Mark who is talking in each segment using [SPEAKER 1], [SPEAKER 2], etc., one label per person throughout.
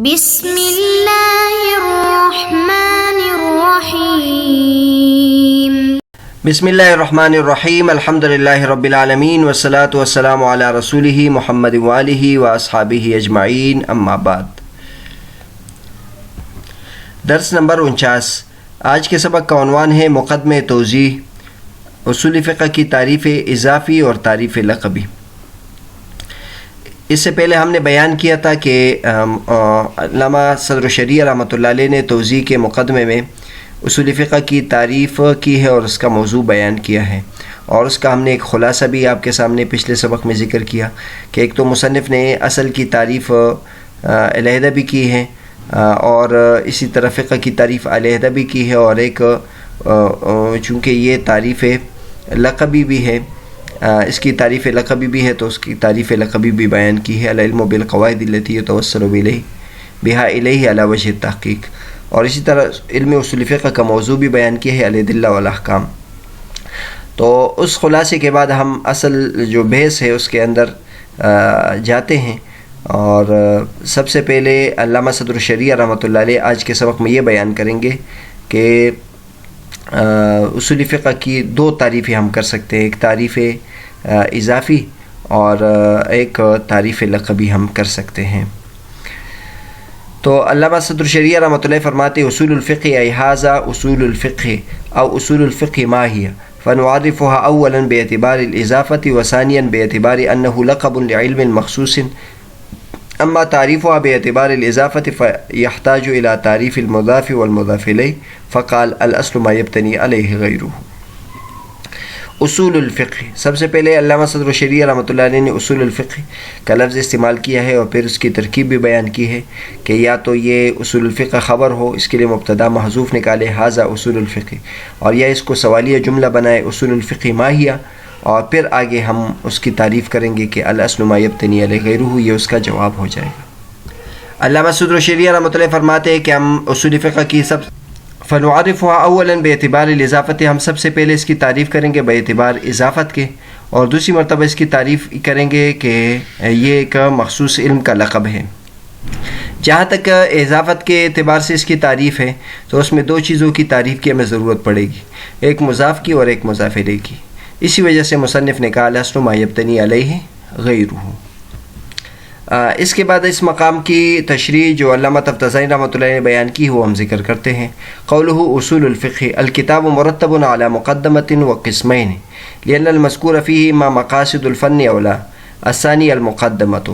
[SPEAKER 1] بسم اللہ الرحمن الرحیم
[SPEAKER 2] بسم اللہ الرحمن الرحیم الحمد للہ رب العالمین والصلاة والسلام علی رسولہ محمد وآلہ واصحابہ اجمعین اما بعد۔ درس نمبر 49۔ آج کے سبق کا عنوان ہے مقدمہ توضیح، اصول فقہ کی تعریف اضافی اور تعریف لقبی۔ اس سے پہلے ہم نے بیان کیا تھا کہ علامہ صدر شریعہ رحمۃ اللہ علیہ نے توضیح کے مقدمے میں اصول فقہ کی تعریف کی ہے اور اس کا موضوع بیان کیا ہے، اور اس کا ہم نے ایک خلاصہ بھی آپ کے سامنے پچھلے سبق میں ذکر کیا کہ ایک تو مصنف نے اصل کی تعریف علیحدہ بھی کی ہے اور اسی طرح فقہ کی تعریف علیحدہ بھی کی ہے، اور ایک چونکہ یہ تعریف لقبی بھی ہے، اس کی تعریف لقبی بھی ہے تو اس کی تعریف لقبی بھی بیان کی ہے، العلم بالقواعد التي يتوصل بها الیہ علی وجہ التحقیق، اور اسی طرح علم اصول فقہ کا موضوع بھی بیان کیا ہے الادلہ والاحکام۔ تو اس خلاصے کے بعد ہم اصل جو بحث ہے اس کے اندر جاتے ہیں، اور سب سے پہلے علامہ صدر شریعہ رحمۃ اللہ علیہ آج کے سبق میں یہ بیان کریں گے کہ اصول فقہ کی دو تعریفیں ہم کر سکتے ہیں، ایک تعریف اضافی اور ایک تعریف لقبی ہم کر سکتے ہیں۔ تو علامہ صدر شریعہ رحمۃ اللہ فرماتے اصول الفقہ ای ھذا اصول الفقہ او اصول الفقہ ما هي فنعرفها اولا باعتبار الاضافة وثانيا باعتبار انه لقب لعلم مخصوص، اما تعریفها باعتبار الاضافة فيحتاج الى تعریف المضاف والمضاف الیہ، فقال الاصل ما يبتني علیہ غیرہ۔ اصول الفقہ، سب سے پہلے علامہ صدر شریعہ رحمۃ اللہ علیہ نے اصول الفقہ کا لفظ استعمال کیا ہے، اور پھر اس کی ترکیب بھی بیان کی ہے کہ یا تو یہ اصول الفقہ خبر ہو، اس کے لیے مبتدا محذوف نکالے ھذا اصول الفقہ، اور یا اس کو سوالیہ جملہ بنائے اصول الفقہ ما ہی، اور پھر آگے ہم اس کی تعریف کریں گے کہ الاصل ما یبتنی علیہ غیرہ، یہ اس کا جواب ہو جائے گا۔ علامہ صدر شریعہ رحمۃ اللہ فرماتے ہیں کہ ہم اصول فقہ کی فنعرفها اولا باعتبار الاضافت، ہم سب سے پہلے اس کی تعریف کریں گے باعتبار اضافت کے، اور دوسری مرتبہ اس کی تعریف کریں گے کہ یہ ایک مخصوص علم کا لقب ہے۔ جہاں تک اضافت کے اعتبار سے اس کی تعریف ہے تو اس میں دو چیزوں کی تعریف کی ہمیں ضرورت پڑے گی، ایک مضاف کی اور ایک مضاف الیہ کی، اسی وجہ سے مصنف نے کہا الاصل ما یبتنی علیہ غیرہ۔ اس کے بعد اس مقام کی تشریح جو علامہ تفتزانی رحمۃ اللہ نے بیان کی وہ ہم ذکر کرتے ہیں۔ قولہ اصول الفقہ الکتاب مرتب علی مقدمۃ وقسمین لأن المذکور فیہ ما مقاصد الفن اولا، الثانی المقدمۃ،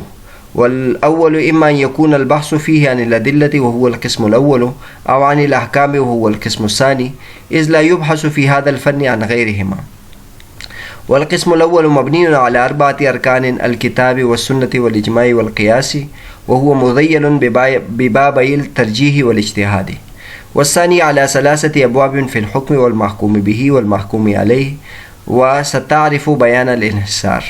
[SPEAKER 2] والأول إما أن يكون البحث فيه عن الأدلة وهو القسم الأول أو عن الأحكام وهو القسم الثاني، إذ لا يبحث في هذا الفن عن غيرهما، والقسم الأول مبني على 4 أركان الكتاب والسنة والإجماع والقياس، وهو مذيل ببابي الترجيح والاجتهاد، والثاني على 3 أبواب في الحكم والمحكوم به والمحكوم عليه، وستعرف بيان الانحصار،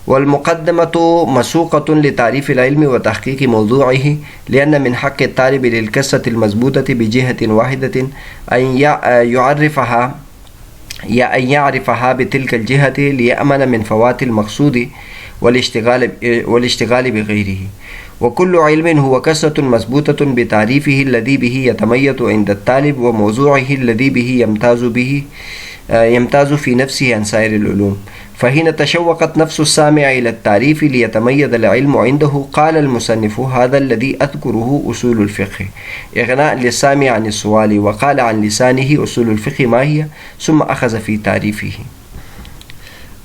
[SPEAKER 2] والمقدمة مسوقة لتعريف العلم وتحقيق موضوعه، لأن من حق الطالب للقصة المضبوطة بجهة واحدة أن يعرفها بتلك الجهة ليأمن من فوات المقصود والاشتغال بغيره، وكل علم هو قصة مضبوطة بتعريفه الذي به يتميز عند الطالب وموضوعه الذي به يمتاز في نفسه عن سائر العلوم، فحين تشوقت نفس السامع إلى التعريف ليتميز العلم عنده قال المصنف هذا الذي أذكره أصول الفقه إغناء للسامع عن السؤال، وقال عن لسانه أصول الفقه ما هي، ثم أخذ في تعريفه۔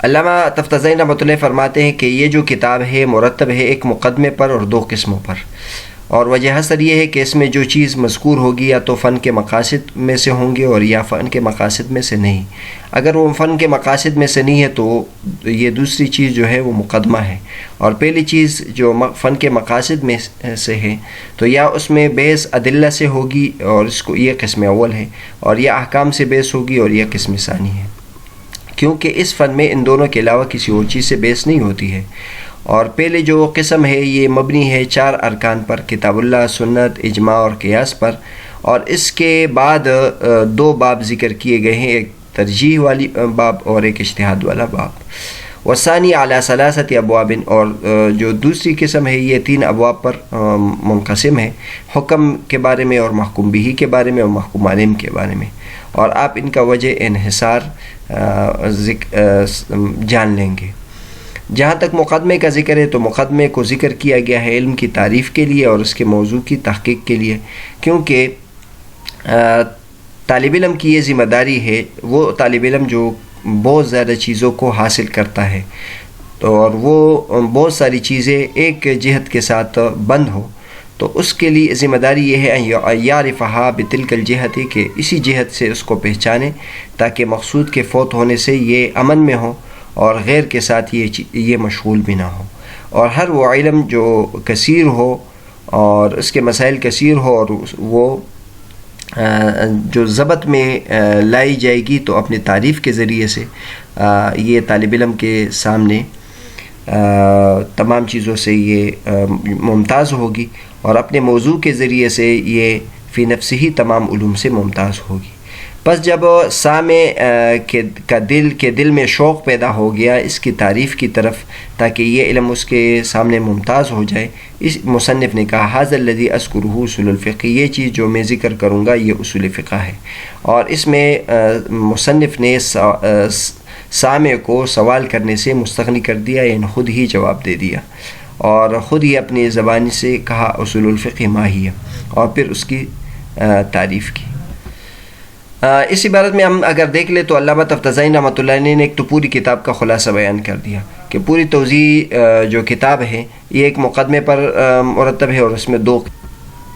[SPEAKER 2] علامہ تفتزانی رحمۃ اللہ فرماتے ہیں کہ یہ جو کتاب ہے مرتب ہے ایک مقدمے پر اور 2 قسموں پر، اور وجہ حسر یہ ہے کہ اس میں جو چیز مذکور ہوگی یا تو فن کے مقاصد میں سے ہوں گے اور یا فن کے مقاصد میں سے نہیں، اگر وہ فن کے مقاصد میں سے نہیں ہے تو یہ دوسری چیز جو ہے وہ مقدمہ ہے، اور پہلی چیز جو فن کے مقاصد میں سے ہے تو یا اس میں بحث ادلہ سے ہوگی اور اس کو یہ قسم اول ہے، اور یا احکام سے بحث ہوگی اور یہ قسم ثانی ہے، کیونکہ اس فن میں ان دونوں کے علاوہ کسی اور چیز سے بحث نہیں ہوتی ہے۔ اور پہلے جو قسم ہے یہ مبنی ہے 4 ارکان پر، کتاب اللہ، سنت، اجماع اور قیاس پر، اور اس کے بعد 2 باب ذکر کیے گئے ہیں، ایک ترجیح والی باب اور ایک اجتہاد والا باب۔ وثانی علی ثلاثت ابواب، اور جو دوسری قسم ہے یہ 3 ابواب پر منقسم ہے، حکم کے بارے میں اور محکوم بہی کے بارے میں اور محکوم علیہ کے بارے میں، اور آپ ان کا وجہ انحصار جان لیں گے۔ جہاں تک مقدمے کا ذکر ہے تو مقدمے کو ذکر کیا گیا ہے علم کی تعریف کے لیے اور اس کے موضوع کی تحقیق کے لیے، کیونکہ طالب علم کی یہ ذمہ داری ہے، وہ طالب علم جو بہت زیادہ چیزوں کو حاصل کرتا ہے اور وہ بہت ساری چیزیں ایک جہت کے ساتھ بند ہو، تو اس کے لیے ذمہ داری یہ ہے یعرفہا بتلک الجہت، کہ اسی جہت سے اس کو پہچانے تاکہ مقصود کے فوت ہونے سے یہ امن میں ہو اور غیر کے ساتھ یہ مشغول بھی نہ ہو۔ اور ہر وہ علم جو کثیر ہو اور اس کے مسائل کثیر ہو اور وہ جو ضبط میں لائی جائے گی تو اپنی تعریف کے ذریعے سے یہ طالب علم کے سامنے تمام چیزوں سے یہ ممتاز ہوگی، اور اپنے موضوع کے ذریعے سے یہ فی نفسہ ہی تمام علوم سے ممتاز ہوگی۔ بس جب سامع کے دل میں شوق پیدا ہو گیا اس کی تعریف کی طرف تاکہ یہ علم اس کے سامنے ممتاز ہو جائے، اس مصنف نے کہا ھذا الذی اذکرہ اصول الفقہ، یہ چیز جو میں ذکر کروں گا یہ اصول فقہ ہے۔ اور اس میں مصنف نے سامع کو سوال کرنے سے مستغنی کر دیا، یعنی خود ہی جواب دے دیا اور خود ہی اپنی زبان سے کہا اصول الفقہ ما ہی، اور پھر اس کی تعریف کی۔ اس عبارت میں ہم اگر دیکھ لیں تو علامہ تفتزانی رحمۃ اللہ علیہ نے ایک تو پوری کتاب کا خلاصہ بیان کر دیا کہ پوری توضیح جو کتاب ہے یہ ایک مقدمے پر مرتب ہے اور اس میں 2،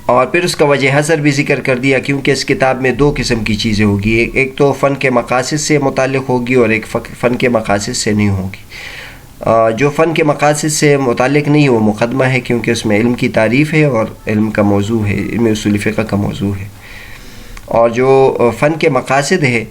[SPEAKER 2] اور پھر اس کا وجہ حضر بھی ذکر کر دیا، کیونکہ اس کتاب میں 2 قسم کی چیزیں ہوگی، ایک تو فن کے مقاصد سے متعلق ہوگی اور ایک فن کے مقاصد سے نہیں ہوگی۔ جو فن کے مقاصد سے متعلق نہیں وہ مقدمہ ہے، کیونکہ اس میں علم کی تعریف ہے اور علم کا موضوع ہے، علم اصول فقہ کا موضوع ہے۔ اور جو فن کے مقاصد ہے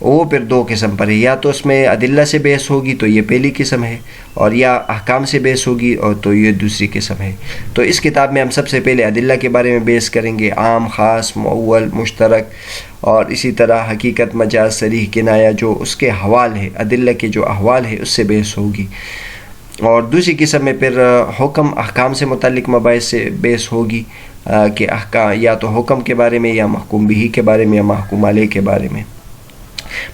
[SPEAKER 2] وہ پھر 2 قسم پر ہے، یا تو اس میں ادلہ سے بحث ہوگی تو یہ پہلی قسم ہے، اور یا احکام سے بحث ہوگی اور تو یہ دوسری قسم ہے۔ تو اس کتاب میں ہم سب سے پہلے ادلہ کے بارے میں بحث کریں گے، عام، خاص، مؤول، مشترک، اور اسی طرح حقیقت، مجاز، صریح، کنایہ، جو اس کے احوال ہے، ادلہ کے جو احوال ہے اس سے بحث ہوگی۔ اور دوسری قسم میں پھر حکم، احکام سے متعلق مباحث سے بحث ہوگی کہ احکام یا تو حکم کے بارے میں یا محکوم بہی کے بارے میں یا محکوم علیہ کے بارے میں۔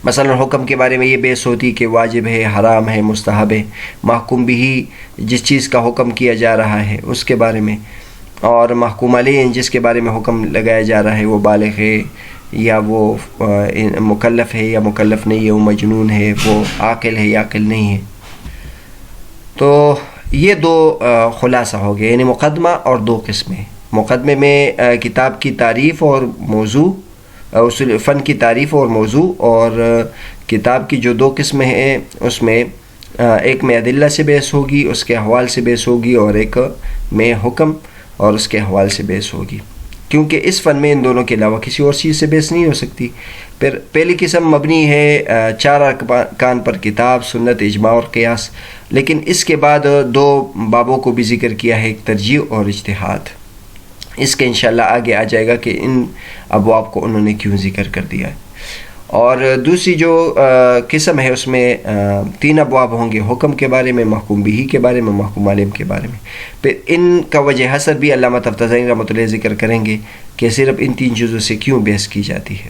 [SPEAKER 2] مثلا حکم کے بارے میں یہ بحث ہوتی کہ واجب ہے، حرام ہے، مستحب ہے، محکوم بہی جس چیز کا حکم کیا جا رہا ہے اس کے بارے میں، اور محکوم علیہ جس کے بارے میں حکم لگایا جا رہا ہے وہ بالغ ہے یا وہ مکلف ہے یا مکلف نہیں ہے، وہ مجنون ہے، وہ عاقل ہے یا عاقل نہیں ہے۔ تو یہ 2 خلاصہ ہو گئے، یعنی مقدمہ اور 2 قسمیں۔ مقدمے میں کتاب کی تعریف اور موضوع، اصول فن کی تعریف اور موضوع، اور کتاب کی جو 2 قسمیں ہیں اس میں ایک میں ادلہ سے بحث ہوگی، اس کے احوال سے بحث ہوگی، اور ایک میں حکم اور اس کے احوال سے بحث ہوگی، کیونکہ اس فن میں ان دونوں کے علاوہ کسی اور چیز سے بحث نہیں ہو سکتی۔ پھر پہلی قسم مبنی ہے 4 ارکان پر، کتاب، سنت، اجماع اور قیاس، لیکن اس کے بعد 2 بابوں کو بھی ذکر کیا ہے، ایک ترجیح اور اجتہاد۔ اس کے انشاءاللہ آگے آ جائے گا کہ ان ابواب کو انہوں نے کیوں ذکر کر دیا ہے۔ اور دوسری جو قسم ہے اس میں 3 ابواب ہوں گے، حکم کے بارے میں، محکوم بہی کے بارے میں، محکوم علیہ کے بارے میں۔ پھر ان کا وجہ حسر بھی علامہ تفتزانی رحمۃ اللہ ذکر کریں گے کہ صرف ان 3 چیزوں سے کیوں بحث کی جاتی ہے۔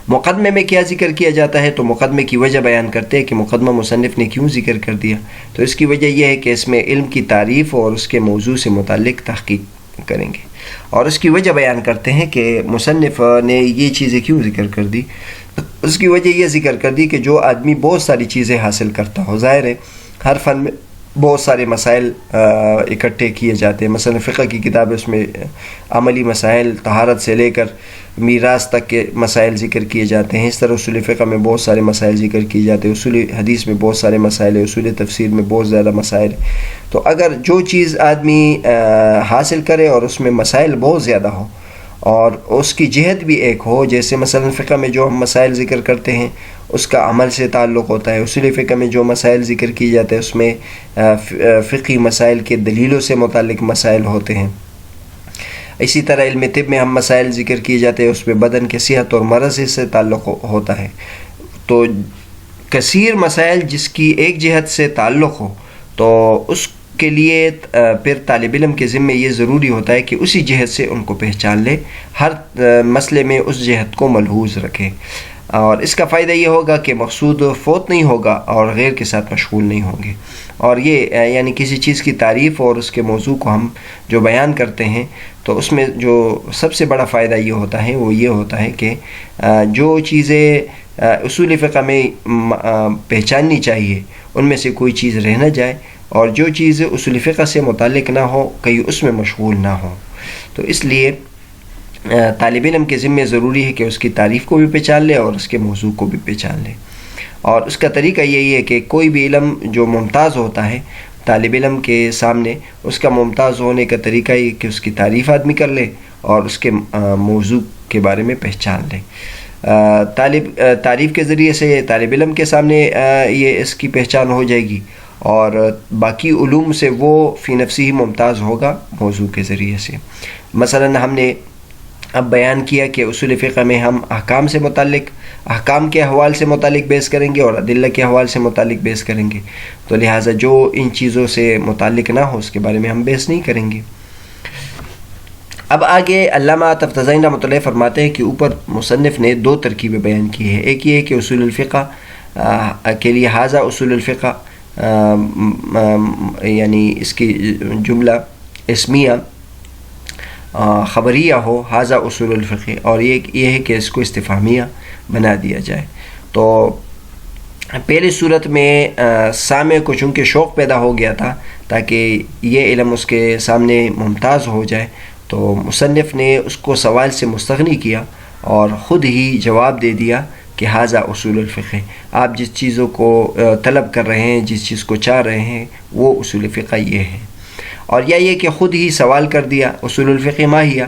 [SPEAKER 2] مقدمے میں کیا ذکر کیا جاتا ہے تو مقدمے کی وجہ بیان کرتے ہیں کہ مقدمہ مصنف نے کیوں ذکر کر دیا، تو اس کی وجہ یہ ہے کہ اس میں علم کی تعریف اور اس کے موضوع سے متعلق تحقیق کریں گے، اور اس کی وجہ بیان کرتے ہیں کہ مصنف نے یہ چیزیں کیوں ذکر کر دی۔ اس کی وجہ یہ ذکر کر دی کہ جو آدمی بہت ساری چیزیں حاصل کرتا ہو، ظاہر ہے ہر فن میں بہت سارے مسائل اکٹھے کیے جاتے ہیں، مثلا فقہ کی کتاب ہے اس میں عملی مسائل، طہارت سے لے کر میراث تک کے مسائل ذکر کیے جاتے ہیں، اس طرح اصول فقہ میں بہت سارے مسائل ذکر کیے جاتے ہیں، اصول حدیث میں بہت سارے مسائل ہیں، اصول تفسیر میں بہت زیادہ مسائل ہیں۔ تو اگر جو چیز آدمی حاصل کرے اور اس میں مسائل بہت زیادہ ہوں اور اس کی جہت بھی ایک ہو، جیسے مثلا فقہ میں جو ہم مسائل ذکر کرتے ہیں اس کا عمل سے تعلق ہوتا ہے، اصول فقہ میں جو مسائل ذکر کیے جاتے ہیں اس میں فقہی مسائل کے دلیلوں سے متعلق مسائل ہوتے ہیں، اسی طرح علم طب میں ہم مسائل ذکر کیے جاتے ہیں اس میں بدن کے صحت اور مرض سے تعلق ہوتا ہے۔ تو کثیر مسائل جس کی ایک جہت سے تعلق ہو تو اس کے لیے پھر طالب علم کے ذمے یہ ضروری ہوتا ہے کہ اسی جہت سے ان کو پہچان لے، ہر مسئلے میں اس جہت کو ملحوظ رکھے، اور اس کا فائدہ یہ ہوگا کہ مقصود فوت نہیں ہوگا اور غیر کے ساتھ مشغول نہیں ہوں گے۔ اور یہ یعنی کسی چیز کی تعریف اور اس کے موضوع کو ہم جو بیان کرتے ہیں تو اس میں جو سب سے بڑا فائدہ یہ ہوتا ہے وہ یہ ہوتا ہے کہ جو چیزیں اصول فقہ میں پہچاننی چاہیے ان میں سے کوئی چیز رہ نہ جائے، اور جو چیز اصول فقہ سے متعلق نہ ہو کہیں اس میں مشغول نہ ہو۔ تو اس لیے طالب علم کے ذمے ضروری ہے کہ اس کی تعریف کو بھی پہچان لے اور اس کے موضوع کو بھی پہچان لے، اور اس کا طریقہ یہی ہے کہ کوئی بھی علم جو ممتاز ہوتا ہے طالب علم کے سامنے، اس کا ممتاز ہونے کا طریقہ یہ کہ اس کی تعریف آدمی کر لے اور اس کے موضوع کے بارے میں پہچان لے۔ تعریف کے ذریعے سے طالب علم کے سامنے یہ اس کی پہچان ہو جائے گی، اور باقی علوم سے وہ فی نفسی ہی ممتاز ہوگا موضوع کے ذریعے سے۔ مثلا ہم نے اب بیان کیا کہ اصول فقہ میں ہم احکام سے متعلق، احکام کے احوال سے متعلق بحث کریں گے اور ادلہ کے احوال سے متعلق بحث کریں گے، تو لہٰذا جو ان چیزوں سے متعلق نہ ہو اس کے بارے میں ہم بحث نہیں کریں گے۔ اب آگے علامہ تفتزانی رحمۃ اللہ فرماتے ہیں کہ اوپر مصنف نے دو ترکیبیں بیان کی ہیں، ایک یہ ہے کہ اصول الفقہ کے لیے ھذا اصول الفقہ یعنی اس کی جملہ اسمیہ خبریہ ہو، ھذا اصول الفقہ، اور یہ ہے کہ اس کو استفہامیہ بنا دیا جائے۔ تو پہلی صورت میں سامع کو چونکہ شوق پیدا ہو گیا تھا تاکہ یہ علم اس کے سامنے ممتاز ہو جائے، تو مصنف نے اس کو سوال سے مستغنی کیا اور خود ہی جواب دے دیا کہ ھذا اصول الفقہ، آپ جس چیزوں کو طلب کر رہے ہیں، جس چیز کو چاہ رہے ہیں وہ اصول فقہ یہ ہے۔ اور یا یہ کہ خود ہی سوال کر دیا اصول الفقہ ما ہی،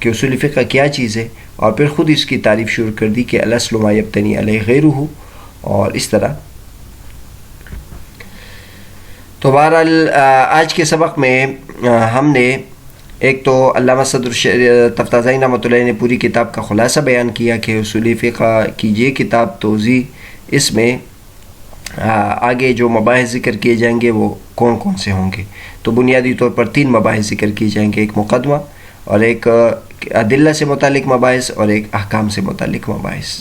[SPEAKER 2] کہ اصول فقہ کیا چیز ہے، اور پھر خود اس کی تعریف شروع کر دی کہ الاصل ما یبتنی علیہ غیرہ، اور اس طرح۔ تو بہرحال آج کے سبق میں ہم نے ایک تو علامہ صدر تفتزانی رحمۃ اللہ نے پوری کتاب کا خلاصہ بیان کیا کہ اصول فقہ کی یہ کتاب توضیح، اس میں آگے جو مباحث ذکر کیے جائیں گے وہ کون کون سے ہوں گے۔ تو بنیادی طور پر 3 مباحث ذکر کیے جائیں گے، ایک مقدمہ اور ایک ادلہ سے متعلق مباحث اور ایک احکام سے متعلق مباحث۔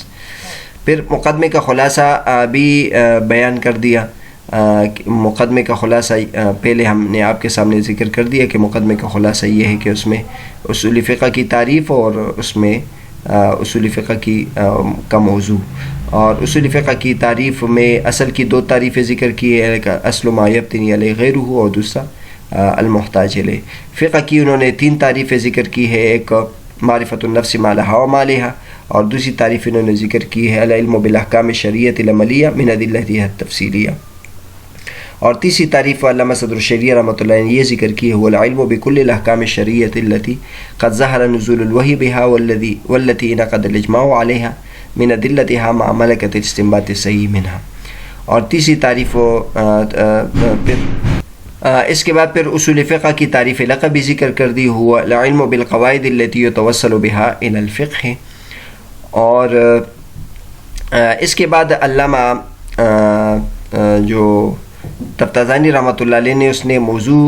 [SPEAKER 2] پھر مقدمے کا خلاصہ بھی بیان کر دیا۔ مقدمے کا خلاصہ پہلے ہم نے آپ کے سامنے ذکر کر دیا کہ مقدمے کا خلاصہ یہ ہے کہ اس میں اصول فقہ کی تعریف اور اس میں اصول فقہ کی کا موضوع، اور اصول فقہ کی تعریف میں اصل کی 2 تعریفیں ذکر کی ہے، ایک اصل ما یبتنی علیہ غیرہ اور دوسرا المحتاج الیہ۔ فقہ کی انہوں نے 3 تعریفیں ذکر کی ہے، ایک معرفت النفس ما لہا و ما علیہا، اور دوسری تعریف انہوں نے ذکر کی ہے العلم بالاحکام الشرعیۃ العملیہ من ادلتها التفصیلیہ، اور تیسری تعریف علامہ صدر الشریعہ رحمۃ اللہ نے یہ ذکر کی ہے هو العلم بكل الاحکام الشرعیۃ التي قد ظهر نزول الوحی بها والتي انعقد الاجماع عليها من ادلتها مع ملكة الاستنباط الصحیح منها۔ اور تیسری تعریف اس کے بعد پھر اصول فقہ کی تعریف لقبی ذکر کر دی، ہوا العلم بالقواعد التي يتوصل بها الى الفقہ، اور اس کے بعد علامہ جو تفتزانی رحمۃ اللہ علیہ نے اس نے موضوع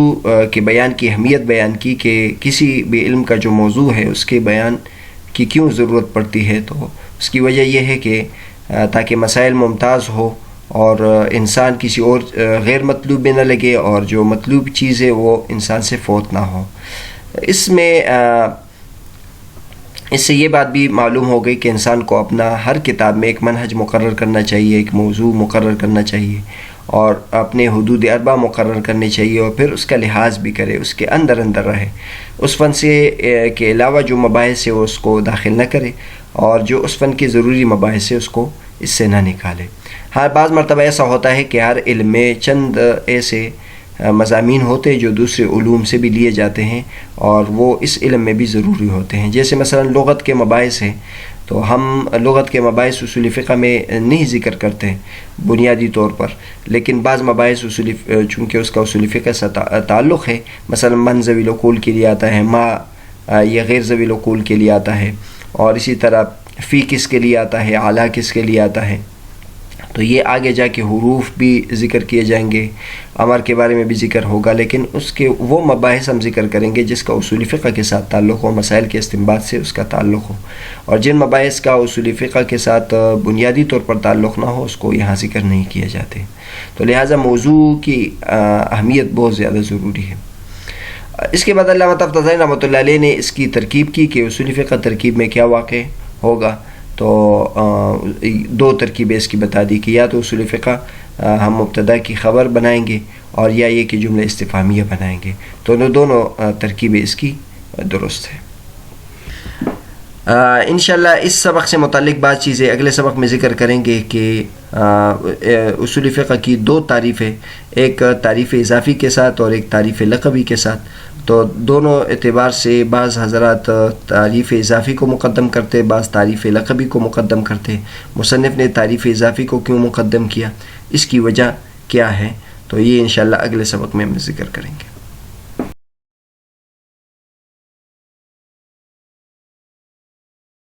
[SPEAKER 2] کے بیان کی اہمیت بیان کی کہ کسی بھی علم کا جو موضوع ہے اس کے بیان کی کیوں ضرورت پڑتی ہے، تو اس کی وجہ یہ ہے کہ تاکہ مسائل ممتاز ہو اور انسان کسی اور غیر مطلوب میں نہ لگے، اور جو مطلوب چیز ہے وہ انسان سے فوت نہ ہو۔ اس سے یہ بات بھی معلوم ہو گئی کہ انسان کو اپنا ہر کتاب میں ایک منہج مقرر کرنا چاہیے، ایک موضوع مقرر کرنا چاہیے، اور اپنے حدود اربع مقرر کرنے چاہیے، اور پھر اس کا لحاظ بھی کرے، اس کے اندر رہے، اس فن سے کے علاوہ جو مباحث ہے وہ اس کو داخل نہ کرے، اور جو اس فن کے ضروری مباحث ہے اس کو اس سے نہ نکالے۔ ہر بعض مرتبہ ایسا ہوتا ہے کہ ہر علم میں چند ایسے مضامین ہوتے ہیں جو دوسرے علوم سے بھی لیے جاتے ہیں اور وہ اس علم میں بھی ضروری ہوتے ہیں، جیسے مثلا لغت کے مباحث ہیں، تو ہم لغت کے مباحث اصول فقہ میں نہیں ذکر کرتے بنیادی طور پر، لیکن بعض مباحث چونکہ اس کا اصول فقہ سے تعلق ہے، مثلا من ذوی العقول کے لیے آتا ہے، ما یہ غیر ذوی العقول کے لیے آتا ہے، اور اسی طرح فی کس کے لیے آتا ہے، اعلیٰ کس کے لیے آتا ہے، تو یہ آگے جا کے حروف بھی ذکر کیے جائیں گے، امر کے بارے میں بھی ذکر ہوگا، لیکن اس کے وہ مباحث ہم ذکر کریں گے جس کا اصول فقہ کے ساتھ تعلق ہو، مسائل کے استنباط سے اس کا تعلق ہو، اور جن مباحث کا اصول فقہ کے ساتھ بنیادی طور پر تعلق نہ ہو اس کو یہاں ذکر نہیں کیے جاتے. تو لہٰذا موضوع کی اہمیت بہت زیادہ ضروری ہے. اس کے بعد علامہ تفتازانی رحمۃ اللہ علیہ نے اس کی ترکیب کی کہ اصول فقہ ترکیب میں کیا واقع ہوگا. تو دو ترکیبیں اس کی بتا دی کہ یا تو اصول فقہ ہم مبتدا کی خبر بنائیں گے اور یا یہ کہ جملہ استفہامیہ بنائیں گے. تو دونوں ترکیبیں اس کی درست ہیں. انشاءاللہ اس سبق سے متعلق بعض چیزیں اگلے سبق میں ذکر کریں گے کہ اصول فقہ کی دو تعریفیں، ایک تعریف اضافی کے ساتھ اور ایک تعریف لقبی کے ساتھ. تو دونوں اعتبار سے بعض حضرات تعریف اضافی کو مقدم کرتے، بعض تعریف لقبی کو مقدم کرتے. مصنف نے تعریف اضافی کو کیوں مقدم کیا، اس کی وجہ کیا ہے، تو یہ انشاءاللہ اگلے سبق میں ہم ذکر کریں گے.